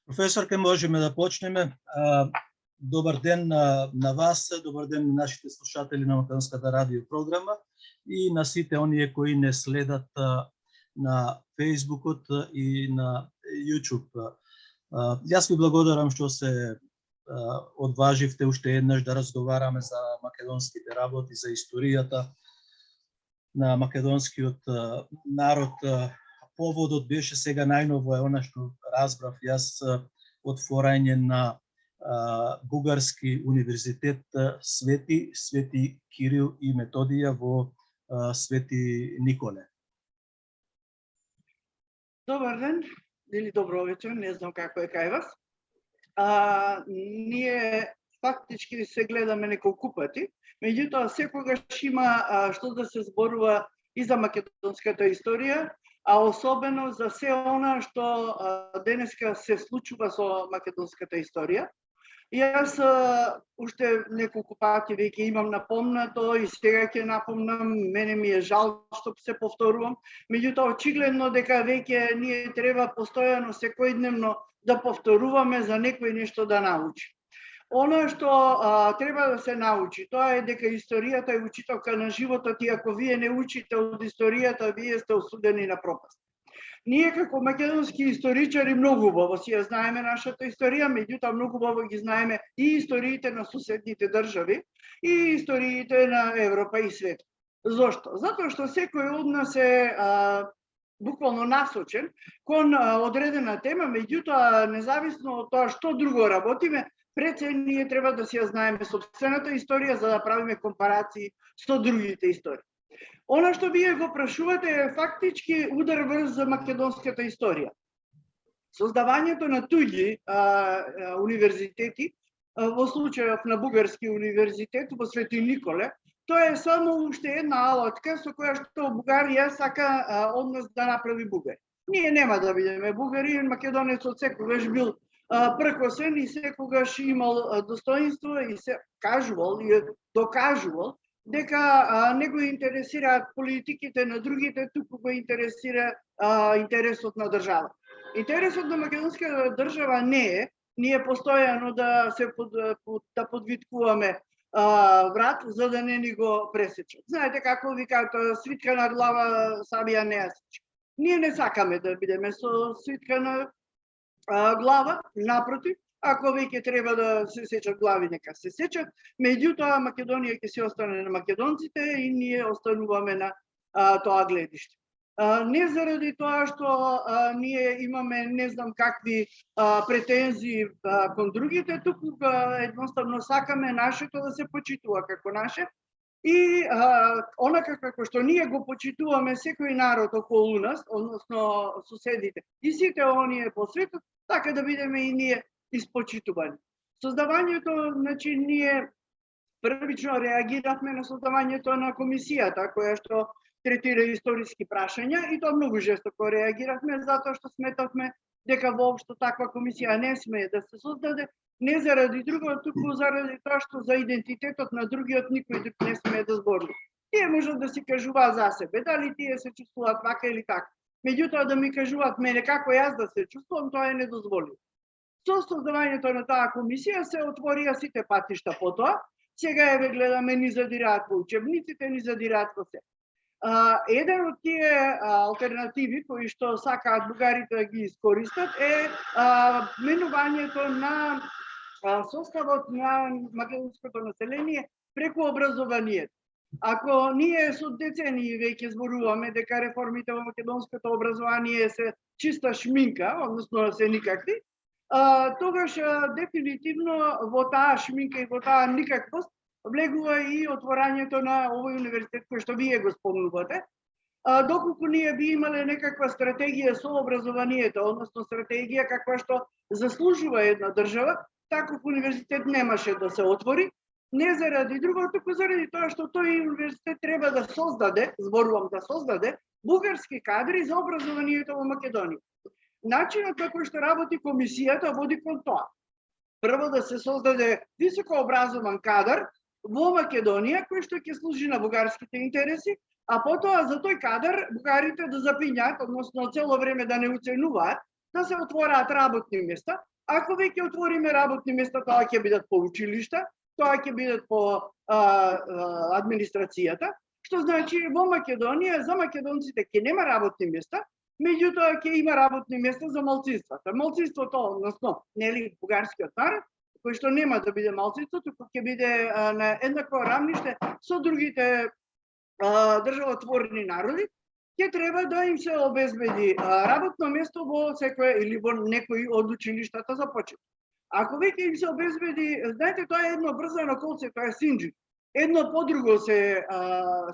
Професор, ке можеме да почнеме. Добар ден на вас, добар ден на нашите слушатели на Македонската радио програма и на сите оние кои не следат на Фейсбукот и на YouTube. Јас ви благодарам што се одваживте уште еднаш да разговараме за македонските работи, за историјата на македонскиот народ. Поводот беше сега најново е она што разбрав јас отворање на Бугарски универзитет Свети Кирил и Методија во Свети Николе. Добар ден или добро вечер, не знам како е кај вас. Ние фактички се гледаме неколку пати, меѓутоа секогаш има што да се зборува и за македонската историја, а особено за се она што денеска се случува со македонската историја. Јас уште неколку пати веќе имам напомнато и сега ќе напомнам, мене ми е жал што се повторувам, меѓутоа очигледно дека веќе ние треба постојано секојдневно да повторуваме за некој нешто да научи. Оно што треба да се научи, тоа е дека историјата е учителка на животот и ако вие не учите од историјата, вие сте осудени на пропаст. Ние како македонски историчари многу убаво си ја знаеме нашата историја, меѓутоа многу убаво ги знаеме и историите на суседните држави и историите на Европа и свет. Зошто? Затоа што секој од нас е буквално насочен кон одредена тема, меѓутоа независно од тоа што друго работиме, пред се ние треба да си ја знаеме сопствената историја за да правиме компарации со другите истории. Она што вие го прашувате е фактички удар врз македонската историја. Создавањето на туѓи универзитети, во случајот на Бугарски универзитет во Свети Николе, тоа е само уште една алатка со која што Бугарија сака од нас да направи бугари. Ние нема да бидеме бугари, македонецот секогаш бил пркосен и секогаш имал достоинство и се кажувал и докажувал дека не го интересираат политиките на другите, туку го интересира интересот на држава. Интересот на македонската држава не е ние постојано да се да подвиткуваме врат за да не ни го пресечат. Знаете како викаат свитка на глава сабија не ја сече. Ние не сакаме да бидеме со свитка на глава, напротив, ако веќе треба да се сечат глави, нека се сечат, меѓутоа Македонија ќе се остане на македонците и ние остануваме на тоа гледиште. Не заради тоа што ние имаме не знам какви претензии кон другите, туку едноставно сакаме нашето да се почитува како наше и онака како што ние го почитуваме секој народ околу нас, односно соседите и сите оние по светот, така да бидеме и ние испочитувани. Создавањето, значи, ние првично реагиравме на создавањето на комисијата, која што третира историски прашања и тоа многу жестоко реагиравме, затоа што сметавме дека воопшто таква комисија не смее да се создаде, не заради друго, туку заради тоа што за идентитетот на другиот никој друг не смее да збори. Тие можат да си кажуваат за себе, дали тие се чувствуваат вака или така. Меѓутоа да ми кажуваат мене како јас да се чувствувам, тоа е недозволиво. Со создавањето на таа комисија се отворија сите патишта потоа. Сега еве гледаме ни задираат во учебниците, ни задираат во се. Еден од тие алтернативи кои што сакаат бугарите да ги искористат е менувањето на составот на македонското население преку образованието. Ако ние со децении веќе зборуваме дека реформите во македонското образование се чиста шминка, односно се никакви, тогаш дефинитивно во таа шминка и во таа никаквост влегува и отворањето на овој универзитет кој што вие го спомнувате. Доколку ние би имале некаква стратегија со образованието, односно стратегија каква што заслужува една држава, таков универзитет немаше да се отвори, не заради друго, туку заради тоа што тој универзитет треба да создаде, зборувам да создаде, бугарски кадри за образованието во Македонија. Начинот на кој што работи комисијата води кон тоа. Прво да се создаде високо образован кадар во Македонија кој што ќе служи на бугарските интереси, а потоа за тој кадар бугарите да запињаат, односно цело време да не уценуваат, да се отвораат работни места. Ако веќе отвориме работни места, тоа ќе бидат по училишта, тоа ќе бидат по администрацијата, што значи во Македонија за македонците ќе нема работни места, меѓутоа ќе има работни места за малцинствата. Малцинството, односно, нели, бугарскиот народ, кој што нема да биде малцинство, туку ќе биде на еднакво рамниште со другите државотворни народи, ќе треба да им се обезбеди работно место во секое или во некои од училиштата за почет. Ако веќе им се обезбеди, знаете, тоа е едно врзано колце, тоа е синџи. Едно по друго се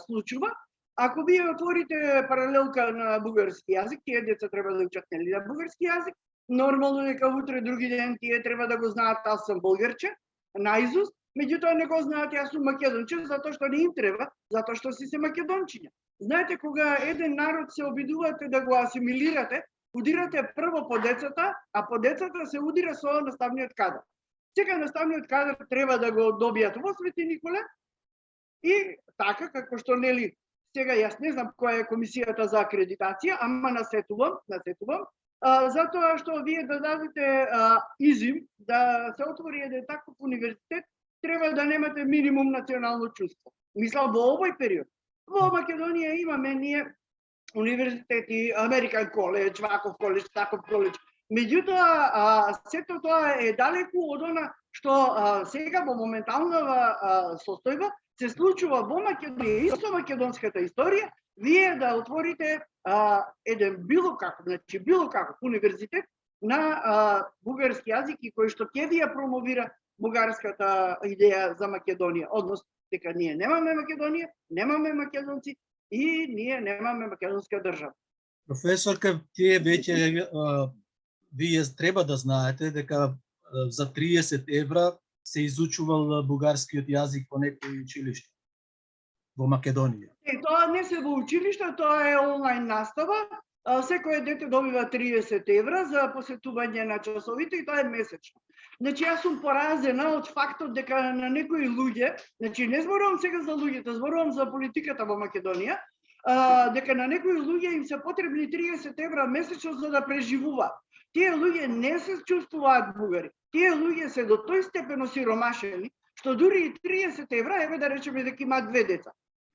случува. Ако вие отворите паралелка на бугарски јазик, тие деца треба да учат нели на бугарски јазик, нормално дека утре други ден тие треба да го знаат, аз сум българче, наизуст, меѓутоа не го знаат, јас сум македонче, затоа што не им треба, затоа што си се македончиња. Знаете, кога еден народ се обидувате да го асимилирате, удирате прво по децата, а по децата се удира со наставниот кадар. Сега наставниот кадар треба да го добијат во Свети Николе и така, како што нели, сега јас не знам која е комисијата за акредитација, ама насетувам, затоа што вие да дадете изим да се отвори еден таков универзитет, треба да немате минимум национално чувство. Мислам, во овој период. Во Македонија имаме ние универзитети, Американ коледж, ваков коледж, таков коледж. Меѓутоа, сето тоа е далеку од она што сега во моменталната состојба се случува во Македонија и со македонската историја, вие да отворите еден било каков универзитет на бугарски јазик и кој што ќе ви ја промовира бугарската идеја за Македонија, односно дека ние немаме Македонија, немаме македонци и ние немаме македонска држава. Професорка, тие веќе вие треба да знаете дека за 30 евра се изучувал бугарскиот јазик во некои училишта во Македонија. Тоа не се во училишта, тоа е онлайн настава. Секој дете добива 30 евра за посетување на часовите и тоа е месечно. Значи, јас сум поразена од фактот дека на некои луѓе, значи не зборувам сега за луѓето, зборувам за политиката во Македонија, дека на некои луѓе им се потребни 30 евра месечно за да преживуваат. Тие луѓе не се чувствуваат бугари. Тие луѓе се до тој степен осиромашени, што дури и 30 евра, еве да речеме дека има две деца.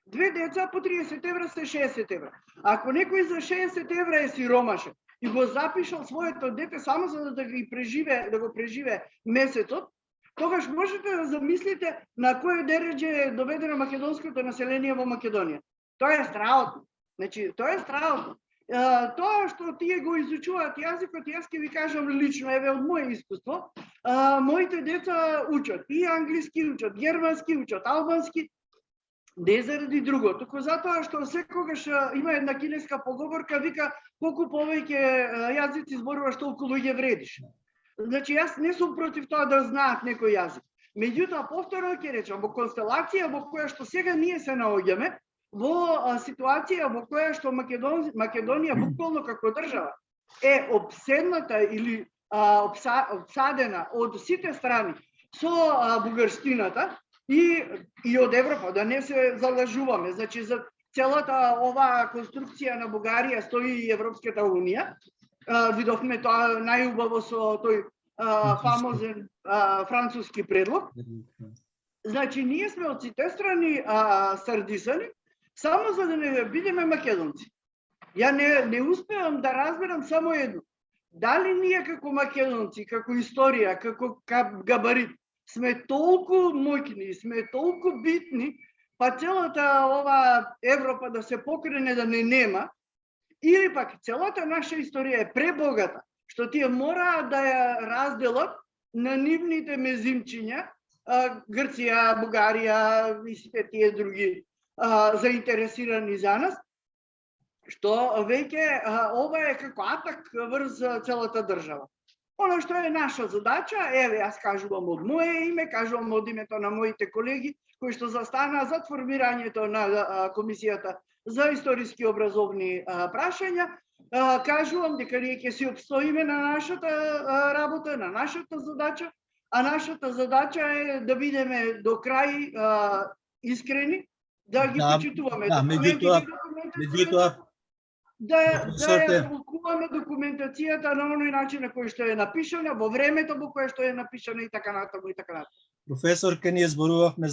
Две деца по 30 евра се 60 евра. Ако некој за 60 евра е сиромашен и го запишал своето дете само за да го преживе месецот, тогаш можете да замислите на кој дереđe е доведено македонското население во Македонија. Тоа е страхотно. Значи, тоа е страхотно. Тоа што тие го изучуваат јазикот, јас ќе ви кажам лично, еве од моје искуство, моите деца учат и англиски учат, германски учат, албански, не заради друго, туку затоа што секогаш има една кинеска поговорка, вика колку повеќе јазици зборуваш, толку луѓе вредиш. Значи јас не сум против тоа да знаат некој јазик. Меѓутоа повторно ќе речам, во констелација во која што сега ние се наоѓаме, во ситуација во која што Македонија буквално како држава е обседната или обсадена од сите страни со бугарштината и од Европа, да не се залажуваме. Значи, за целата оваа конструкција на Бугарија стои и Европската унија. Видовме тоа најубаво со тој фамозен француски предлог. Значи, ние сме од сите страни сардисани, само за да не бидеме македонци. Ја не успевам да разберам само едно. Дали ние како македонци, како историја, како габарит, сме толку моќни, сме толку битни, па целата ова Европа да се покрене да не нема, или пак целата наша историја е пребогата, што тие мораат да ја разделат на нивните мезимчиња, Грција, Бугарија и сите тие други заинтересирани за нас, што веќе ова е како атак врз целата држава. Оно што е наша задача, еве јас кажувам од моје име, кажувам од името на моите колеги кои што застанаа зад формирањето на комисијата за историски образовни прашања, кажувам дека ние ќе си обстоиме на нашата работа, на нашата задача, а нашата задача е да бидеме до крај искрени, да ги почитуваме меѓутоа да ја толкуваме поштуваме документацијата на оној начин на кој што е напишана, во времето во кое што е напишана и така натаму и така натаму. Професорке, ние зборувавме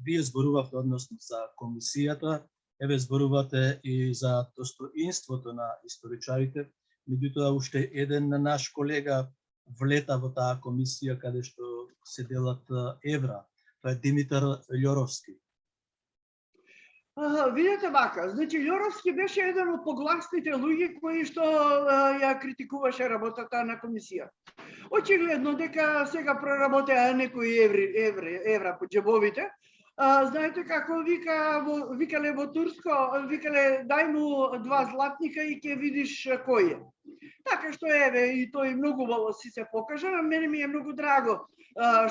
вие зборувавте односно за комисијата, еве зборувате и за достоинството на историчарите, меѓутоа уште еден наш колега влета во таа комисија каде што се делат евра. Тоа е Димитар Љоровски. Видете вака, значи Љоровски беше еден од погласните луѓе кои што ја критикуваше работата на комисија. Очигледно дека сега проработеа некои евра по џебовите. Знаете како викале во турско, викале дај му 2 златника и ќе видиш кој е. Така што еве и тој многу си се покажа, на мене ми е многу драго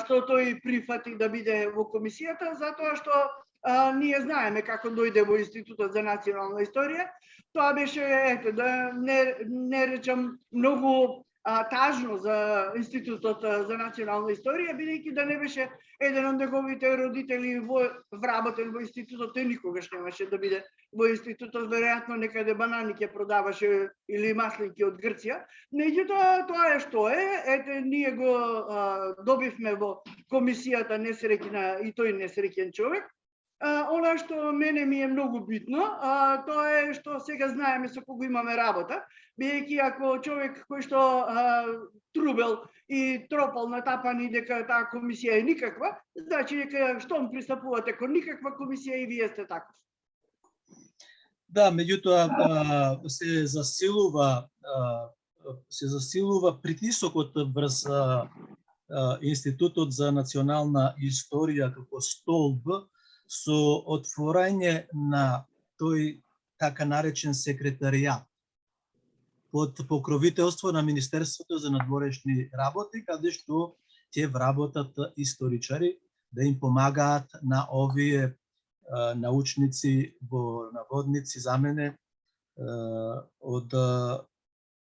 што тој прифати да биде во комисијата, затоа што ние знаеме како дојде во Институтот за национална историја. Тоа беше, ете, да не речам многу тажно за Институтот за национална историја, бидејќи да не беше еден од неговите родители вработен во Институтот, тој никогаш немаше да биде во Институтот, веројатно некаде банани ќе продаваше или маслинки од Грција. Меѓутоа, тоа е што е, ете, ние го добивме во комисијата несреќна и тој несреќен човек. Она што мене ми е многу битно, тоа е што сега знаеме со кого имаме работа, бидејќи ако човек кој што трубел и тропал натапани дека таа комисија е никаква, значи дека штом пристапувате кон никаква комисија и вие сте таков. Да, меѓутоа се засилува притисокот врз Институтот за национална историја како столб со отворање на тој така наречен секретаријат под покровителство на Министерството за надворешни работи, каде што ќе вработат историчари да им помагаат на овие научници во наводници за мене од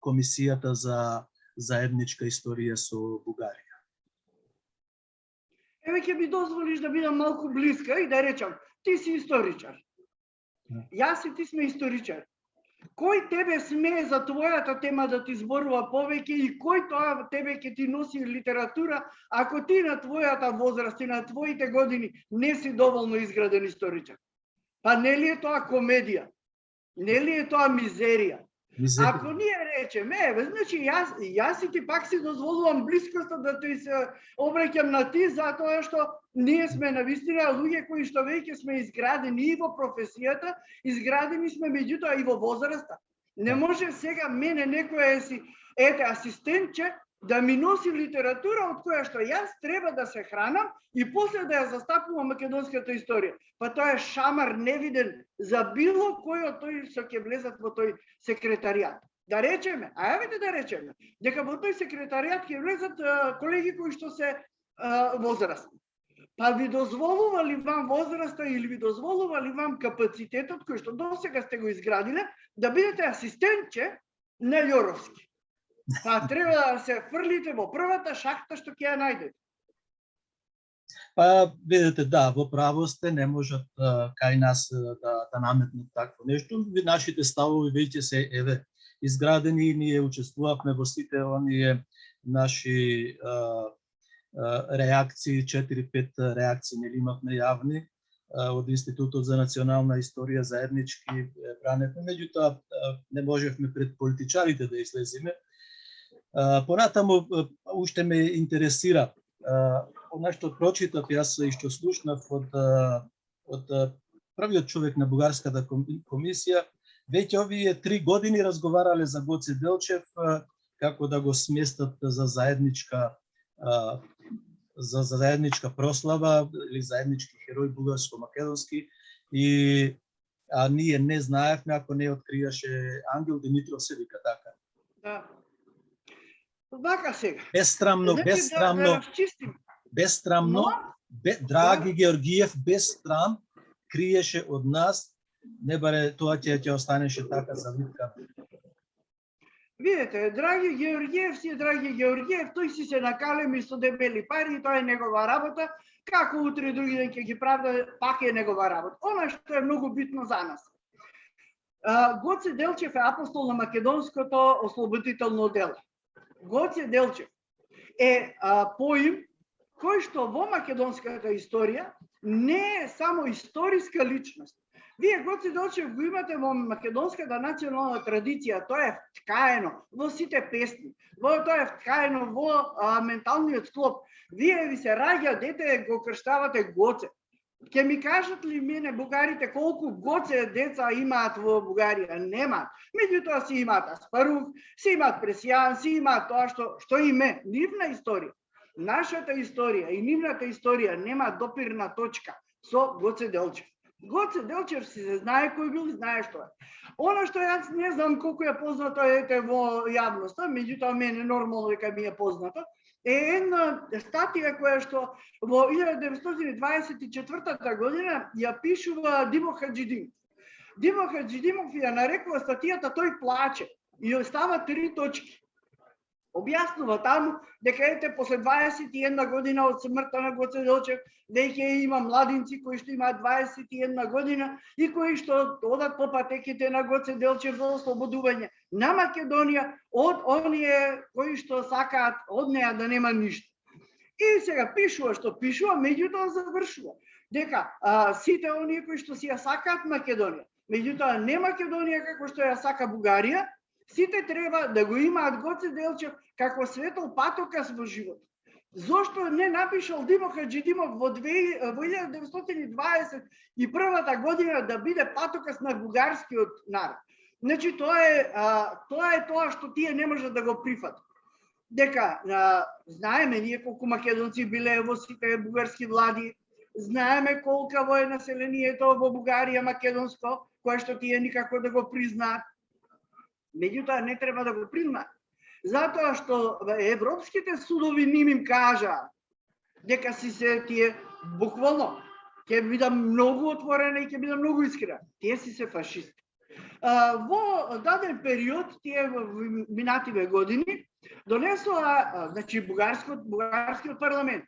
Комисијата за заедничка историја со Бугарија. Еве ќе ми дозволиш да бидам малку блиска и да речам, ти си историчар. Јас и ти сме историчар. Кој тебе смее за твојата тема да ти зборува повеќе и кој тоа тебе ќе ти носи литература ако ти на твојата возраст и на твоите години не си доволно изграден историчар? Па нели е тоа комедија? Нели е тоа мизерија? Ако ние речеме, еве, значи јас и ти пак си дозволувам блискоста да ти се обраќам на ти, затоа што ние сме навистина луѓе кои што веќе сме изградени и во професијата, изградени сме меѓутоа и во возраста. Не може сега мене некој си асистентче да ми носи литература од која што јас треба да се хранам и после да ја застапувам македонската историја. Па тоа е шамар невиден за било кој од тој што ќе влезат во тој секретаријат. Да речеме, да речеме, дека во тој секретаријат ќе влезат колеги кои што се возрастни. Па ви дозволува ли вам возраста или ви дозволува ли вам капацитетот кој што досега сте го изградиле да бидете асистентче на Љоровски? Па треба да се фрлите во првата шахта што ќе ја најдете. Па видите, да, во право сте, не можат кај нас да наметнат такво нешто. Нашите ставови веќе се изградени и ние учествувавме во сите оние наши реакции, 4-5 реакции нели имавме јавни од Институтот за национална историја заеднички браневме, меѓутоа не можевме пред политичарите да излеземе. Понатаму уште ме интересира она што прочитав јас и што слушнав од првиот човек на бугарската комисија. Веќе овие 3 години разговарале за Гоце Делчев како да го сместат за заедничка прослава или заеднички херој бугарско-македонски, и ние не знаевме ако не откриеше Ангел Димитров, се вика така. Да. Вака сега. Безсрамно, драги Георгиев, без страм, криеше од нас, не баре тоа ќе останеше така за витка. Видете, драги Георгиев си е драги Георгиев, тој си се накалеми со дебели пари и тоа е негова работа, како утре други ден ќе ги правда, пак е негова работа. Она што е многу битно за нас. Гоце Делчев е апостол на македонското ослободително дело. Гоце Делчев е поим кој што во македонската историја не е само историска личност. Вие Гоце Делчев го имате во македонската национална традиција, тоа е вткаено во сите песни, тоа е вткаено во менталниот склоп. Вие ви се раѓа дете, го крштавате Гоце. Ке ми кажат ли мене бугарите колку Гоце деца имаат во Бугарија? Немаат. Меѓутоа си имаат Аспарух, си имаат Пресијан, си имаат тоа што им е нивна историја. Нашата историја и нивната историја нема допирна точка со Гоце Делчев. Гоце Делчев си се знае кој бил и знае што е. Она што јас не знам колку е познато во јавноста, меѓутоа мене нормално дека ми е познато, е една статија која што во 1924 година ја пишува Димо Хаджидимов. Димо Хаджидимов ја нарекува статијата "Тој плаче" и ја става 3 точки. Објаснува таму дека после 21 година од смртта на Гоце Делчев, веќе има младинци кои што имаат 21 година и кои што одат по патеките на Гоце Делчев за ослободување на Македонија од оние кои што сакаат од неа да нема ништо. И сега пишува што пишува, меѓутоа завршува дека сите оние кои што си ја сакаат Македонија, меѓутоа не Македонија како што ја сака Бугарија, сите треба да го имаат Гоце Делчев како светол патокас во живот. Зошто не напишал Димо Хаджидимов во 1921 година да биде патокас на бугарскиот народ? Значи тоа е тоа што тие не можат да го прифатат. Дека знаеме ние колку македонци биле во сите бугарски влади, знаеме колкаво е населението во Бугарија македонско, кое што тие никако да го признаат. Меѓутоа не треба да го признаат. Затоа што европските судови им кажаа дека си се тие буквално ќе бидам многу отворена и ќе бидам многу искрена. Тие си се фашисти. Во даден период, тие во минативе години, донесоа, значи бугарскиот парламент,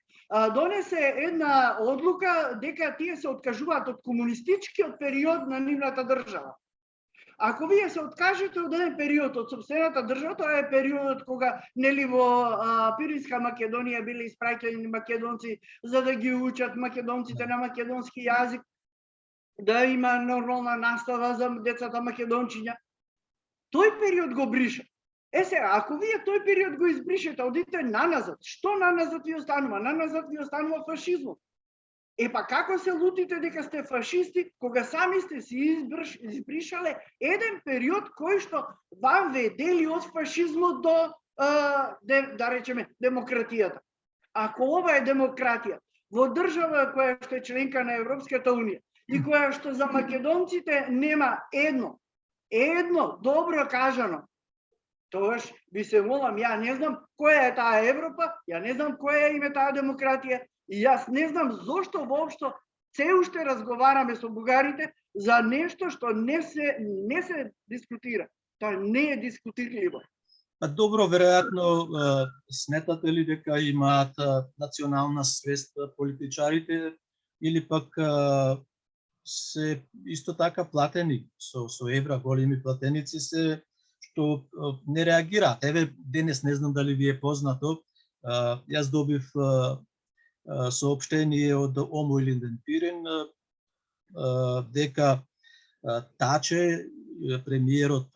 донесе една одлука дека тие се откажуваат од комунистичкиот период на нивната држава. Ако вие се откажете од еден период од сопствената држава, тоа е периодот кога нели во Пиринска Македонија биле испраќани македонци за да ги учат македонците на македонски јазик, да има нормална настава за децата македончиња. Тој период го бриша. Сега, ако вие тој период го избришете, одите наназад, што наназад ви останува? Наназад ви останува фашизмот. Па како се лутите дека сте фашисти, кога сами сте си избришале еден период кој што вам ве дели од фашизмот до, да речеме, демократијата. Ако ова е демократија, во држава која што е членка на Европската Унија и која што за македонците нема едно добро кажано, тогаш би се молам, ја не знам која е таа Европа, ја не знам која е таа демократија, и јас не знам зошто воопшто се уште разговараме со бугарите за нешто што не се дискутира. Тоа не е дискутирливо. Добро, веројатно сметате ли дека имаат национална свест политичарите или пак се исто така платени со евра, големи платеници се што не реагираат. Еве денес не знам дали ви е познато, јас добив соопштение од Омо Илинден Пирин дека Таче, премиерот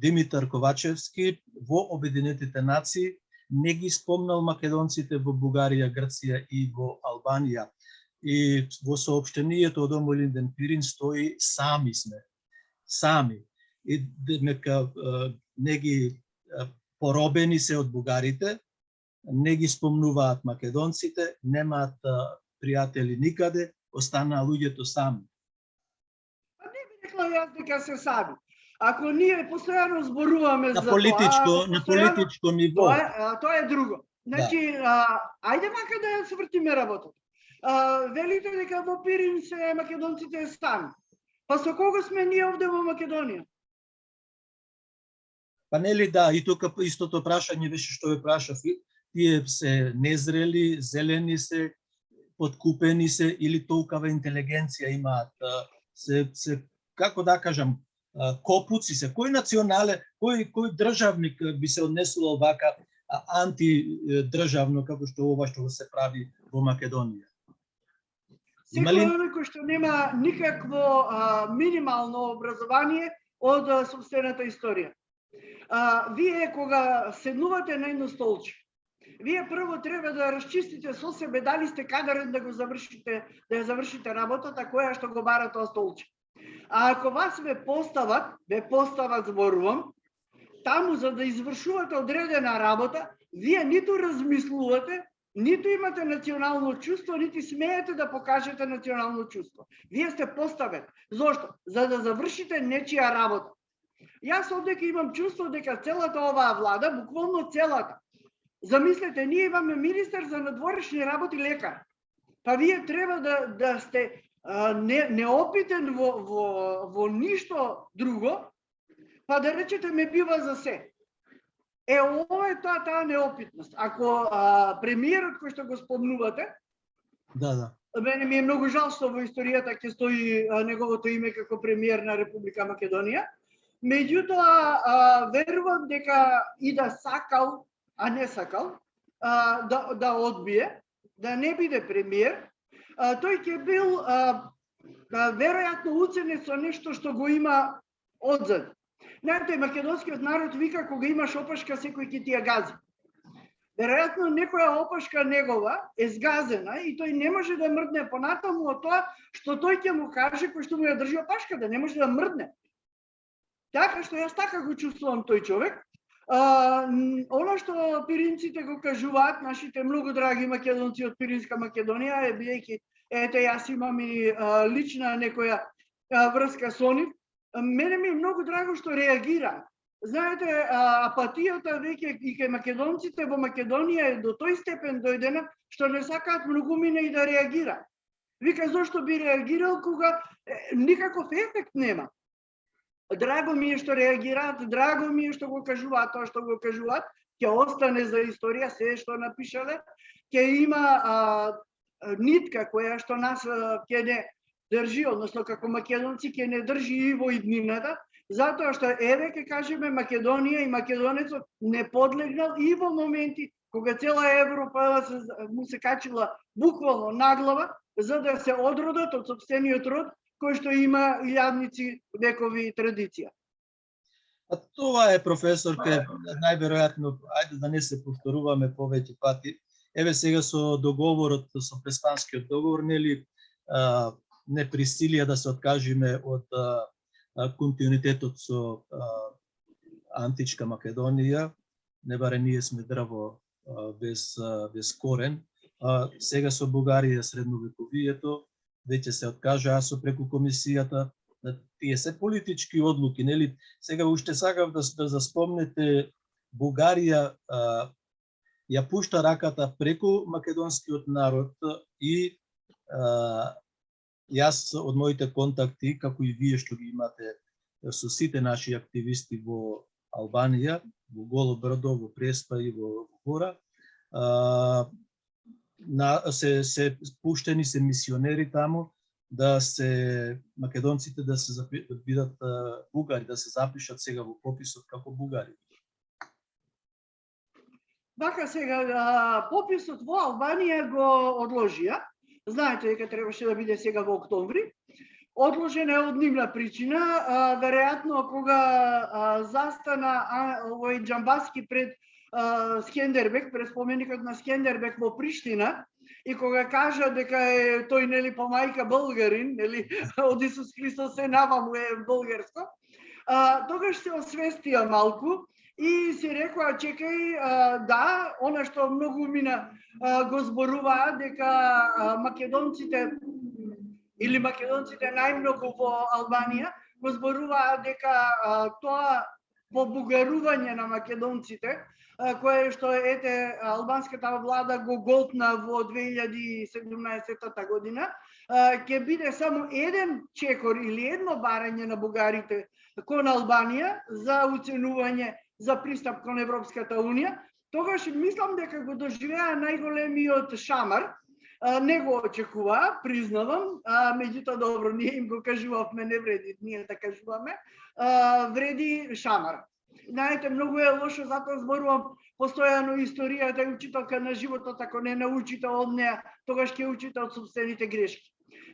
Димитар Ковачевски во Обединетите нации не ги спомнал македонците во Бугарија, Грција и во Албанија. И во соопштението од Омо Илинден Пирин стои сами сме. Сами. И дека не ги поробени се од бугарите, не ги спомнуваат македонците, немаат пријатели никаде, останаа луѓето сами. Не би рекла јас дека се сами. Ако ние постојано зборуваме за на политичко ниво. Тоа е друго. Значи, ајде мака да ја свртиме работата. Велите дека во Пирин се македонците сами. Па со кого сме ние овде во Македонија? Па нели да, и тука истото прашање беше што ве прашав. Тие се незрели, зелени се, подкупени се или толкава интелигенција имаат, се како да кажам, копуци се. Кој национале, кој државник би се однесувал вака антидржавно како што ова што се прави во Македонија? Секој оној кој што нема никакво минимално образование од сопствената историја. Вие кога седнувате на едно столче, вие прво треба да расчистите со себе дали сте кадарен да ја завршите работата која што го бара тоа столче. А ако вас ве постават зборувам, таму за да извршувате одредена работа, вие ниту размислувате, ниту имате национално чувство, нити смеете да покажете национално чувство. Вие сте поставен. Зошто? За да завршите нечија работа. Јас овдека имам чувство дека целата оваа влада, буквално целата, замислете, ние имаме министер за надворешни работи лекар. Па вие треба да сте неопитен во ништо друго, па да речете ме бива за се. Ова е таа неопитност. Ако премиерот кој што го спомнувате, мене ми е многу жал што во историјата ќе стои неговото име како премиер на Република Македонија, меѓутоа верувам дека и да сакал, а не сакал, да одбие, да не биде премиер, тој ќе бил веројатно уценет со нешто што го има одзад. Знаете, македонскиот народ вика кога имаш опашка секој ќе ти ја гази. Веројатно некоја опашка негова е згазена и тој не може да мрдне понатаму од тоа што тој ќе му каже кој што му ја држи опашката, не може да мрдне. Така што јас така го чувствувам тој човек. Оно што пиринците го кажуваат, нашите многу драги македонци од Пиринска Македонија, бидејќи ете јас имам и лична некоја врска со нив, мене ми е многу драго што реагира. Знаете, апатијата веќе и кај македонците во Македонија е до тој степен дојдена што не сакаат многумина и да реагира. Вика зошто би реагирал кога никаков ефект нема. Драго ми е што реагираат, драго ми е што го кажуваат тоа што го кажуваат, ќе остане за историја се што напишале, ќе има нитка која што нас ќе не држи, односно како македонци ќе не држи и во иднината, затоа што еве ќе кажеме Македонија и македонецот не подлегнал и во моменти кога цела Европа му се качила буквално наглава за да се одродат од сопствениот род кој што има илјадници векови традиција. А тоа е, професорке, најверојатно, ајде да не се повторуваме повеќе пати. Еве сега со договорот, со Преспанскиот договор, нели, не присилија да се откажиме од континуитетот со античка Македонија, не баре ние сме дрво без корен. Сега со Бугарија средновековието, веќе се откажа со преку комисијата. Тие се политички одлуки, нели? Сега уште сакав да заспомнете, Бугарија ја пушта раката преку македонскиот народ и јас од моите контакти, како и вие што ги имате со сите наши активисти во Албанија, во Голо Брдо, во Преспа и во Гора, се пуштени се мисионери таму, да се македонците да се бидат бугари, да се запишат сега во пописот како бугари. Така сега пописот во Албанија го одложија. Знаете дека требаше да биде сега во октомври. Одложена е од нивна причина, веројатно кога застана овој Џамбаски пред Скендербек, пред споменикот на Скендербек во Приштина, и кога кажа дека е тој нели помајка българин, нели од Исус Христос се наваму е българско, тогаш се освестија малку и си рекоа чекај, да, она што многу мина го зборуваа дека македонците или македонците најмногу во Албанија го зборуваа дека тоа побугарување на македонците, кое што ете албанската влада го голтна во 2017 година, ќе биде само еден чекор или едно барање на бугарите кон Албанија за оценување за пристап кон Европската унија. Тогаш мислам дека го доживеа најголемиот шамар, не го очекува, признавам, меѓутоа добро, ние им го кажувавме, не вреди, ние да кажуваме, вреди шамар. Знаете, многу е лошо, затоа зборувам постојано историјата и учителка на животот, ако не научите од неа, тогаш ќе учите од собствените грешки.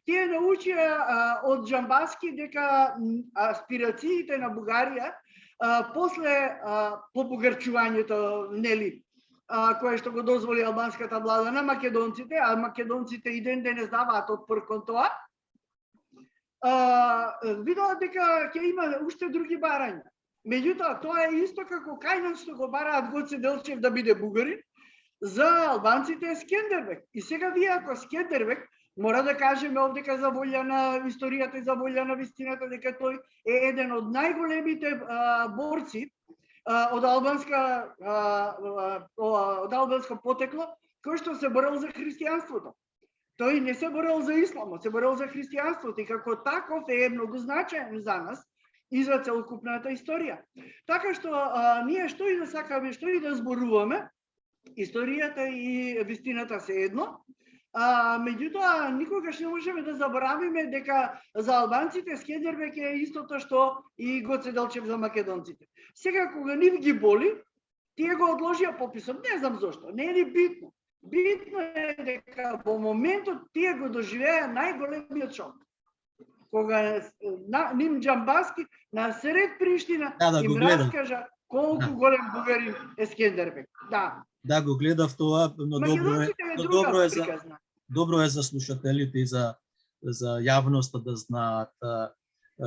Тие научија од Џамбаски дека аспирациите на Бугарија после побугарчувањето, нели, кое што го дозволи албанската влада на македонците, а македонците и ден денес даваат отпор кон тоа, видела дека ќе има уште други барања. Меѓутоа, тоа е исто како кај нас што го бараат Гоце Делчев да биде бугарин, за албанците е Скендербек. И сега вие ако Скендербек, мора да кажеме овдека за волја на историјата и за волја на вистината, дека тој е еден од најголемите борци од албанско потекло, кој што се борел за христијанството. Тој не се борел за исламот, се борел за христијанството и како таков е многу значаен за нас и за целокупната историја. Така што ние што и да сакаме, што и да зборуваме, историјата и вистината се едно, меѓутоа никогаш не можеме да заборавиме дека за албанците Скендербек е истото што и Гоце Делчев за македонците. Сега кога нив ги боли, тие го одложија пописот, не знам зошто, не е ни битно. Битно е дека во моментот тие го доживеа најголемиот шок. Кога ним Џамбаски на сред Приштина им раскажа колку голем бугарин е Скендербек. Да, го гледав тоа, но добро е за слушателите и за јавноста да знаат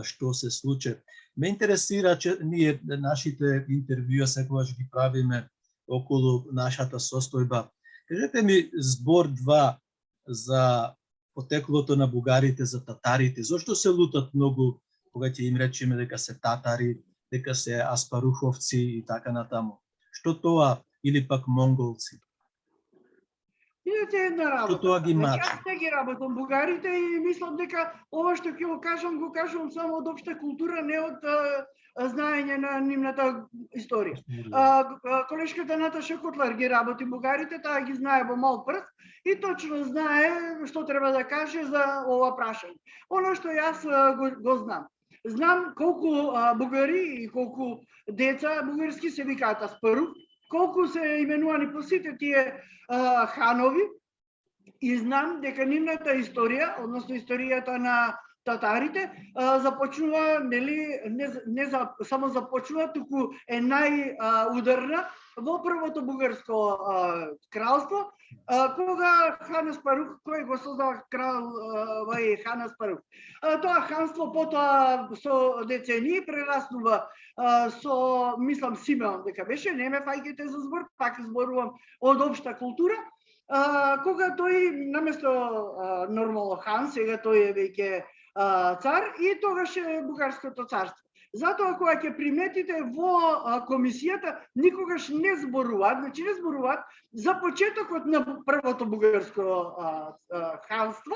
што се случи. Ме интересира, че ние нашите интервјуа секогаш ги правиме околу нашата состојба. Кажете ми збор два за потеклото на бугарите, за татарите. Зошто се лутат многу кога ќе им речеме дека се татари, дека се аспаруховци и така натаму? Што тоа, или пак монголци? Идете една работа. Што тоа ги мачи? Јас не ги работам бугарите и мислам дека ова што ќе го кажам само од општа култура, не од знаење на нивната историја. Колешката Наташа Котлар ги работи бугарите, таа ги знае во мал прст и точно знае што треба да каже за ова прашање. Оно што јас го знам. Знам колку бугари и колку деца бугарски се викаат аспарух, колку се именувани по сите тие ханови, и знам дека нивната историја, односно историјата на татарите, започнува, нели, не само започнува, туку е најударна во првото бугарско кралство, кога хан Аспарух, кој го создава крал хан Аспарух. Тоа ханство потоа со децении прераснува со, мислам, Симеон дека беше, не ме фаќајте за збор, пак зборувам од општа култура, кога тој наместо нормално хан, сега тој е веќе цар и тогаш е бугарското царство. Затоа кога ќе приметите во комисијата никогаш не зборуваат, значи не зборуваат за почетокот на првото бугарско ханство,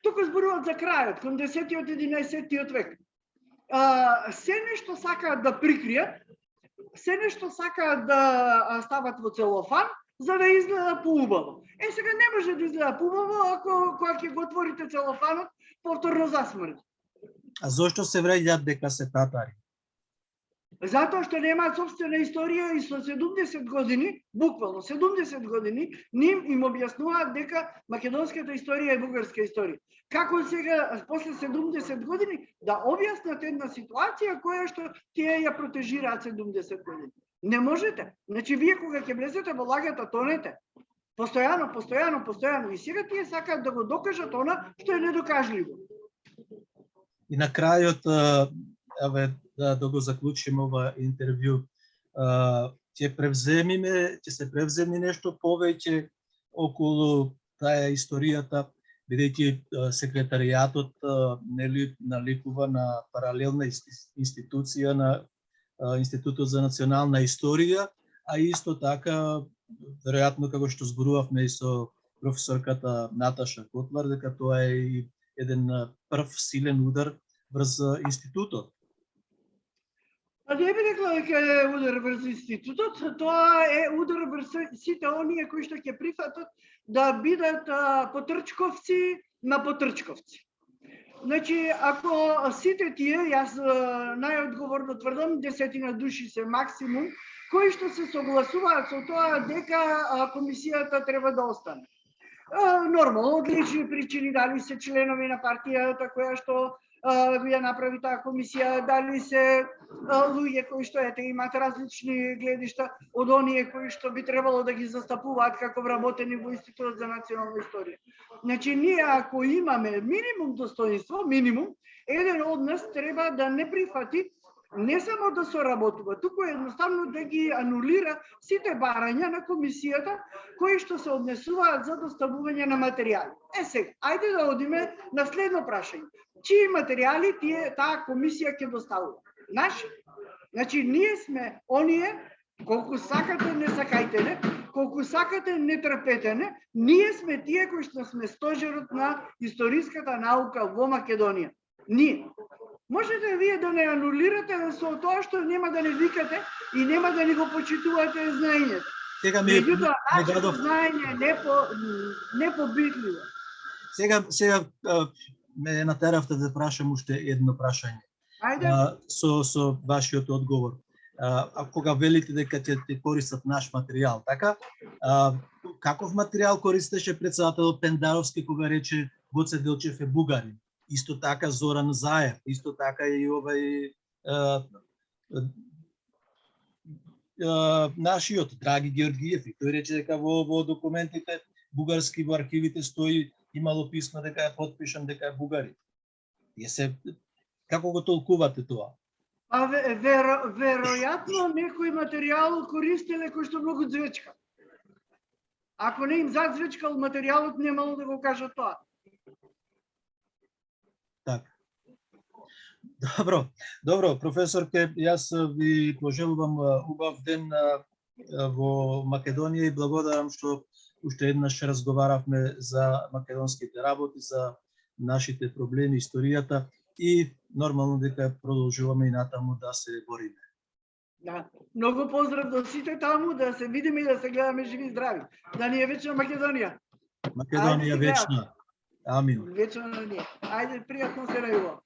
туку зборуваат за крајот, кон 10-11 век. Се нешто сакаат да прикријат, се нешто сакаат да стават во целофан, за да изгледа поубаво. Сега не може да изгледа поубаво ако кога ќе го отворите целофанот, повторно засмрди. А зошто се вреѓаат дека се татари? Затоа што немаат собствена историја и со 70 години, буквално 70 години, ним им објаснуваат дека македонската историја е бугарска историја. Како сега, после 70 години, да објаснат една ситуација која што тие ја протежираат 70 години? Не можете. Значи, вие кога ќе влезете во лагата, тонете. Постојано. И сега тие сакаат да го докажат она што е недокажливо. И на крајот, да го заклучим ова интервју, ќе се превземе нешто повеќе околу таа историјата, бидејќи секретаријатот нели наликува на паралелна институција на Институтот за национална историја, а исто така, веројатно како што зборувавме и со професорката Наташа Котлар, дека тоа е и еден прв силен удар врз институтот. Не би рекла дека е удар врз институтот, тоа е удар врз сите оние кои што ќе прифатат да бидат потрчковци на потрчковци. Значи, ако сите тие, јас најодговорно тврдам, 10 души се максимум, кои што се согласуваат со тоа дека комисијата треба да остане. Нормално, од лични причини, дали се членови на партијата која што ја направи таа комисија, дали се луѓе кои што имаат различни гледишта од оние кои што би требало да ги застапуваат како вработени во Институтот за национална историја. Значи, ние ако имаме минимум достоинство, еден од нас треба да не прифати не само да соработува, туку едноставно да ги анулира сите барања на комисијата кои што се однесуваат за доставување на материјали. Сега, ајде да одиме на следно прашање. Чии материјали таа комисија ќе доставува? Наши. Значи, ние сме оние, колку сакате, не сакајте не, колку сакате, не трпете не, ние сме тие кои што сме стожерот на историската наука во Македонија. Ние. Можете вие да не анулирате со тоа што нема да не викате и нема да ни го почитувате знаењето. Меѓутоа, нашето знаење не побитливо. Сега ме натеравте да прашам уште едно прашање. Со вашиот одговор. Кога велите дека ќе користат наш материјал, така? Каков материјал користеше претседателот Пендаровски кога рече Гоце Делчев е бугарин? Исто така Зоран Заев, исто така и нашиот Драги Георгиев, и тој рече дека во документите бугарски во архивите стои имало писмо дека е потпишан дека е бугарин. Како го толкувате тоа? Веројатно некој материјал користеле кој што многу звечка. Ако не им зазвечкал материјалот, немало да го кажат тоа. Така. Добро, професорке, јас ви пожелувам убав ден во Македонија и благодарам што уште еднаш разговаравме за македонските работи, за нашите проблеми, историјата и нормално дека продолжуваме и натаму да се бориме. Да, многу поздрав до сите таму, да се видиме и да се гледаме живи и здрави. Да ни е вечна Македонија. Македонија вечна. Амин. Вечна на ние. Ајде, пријатно се најува.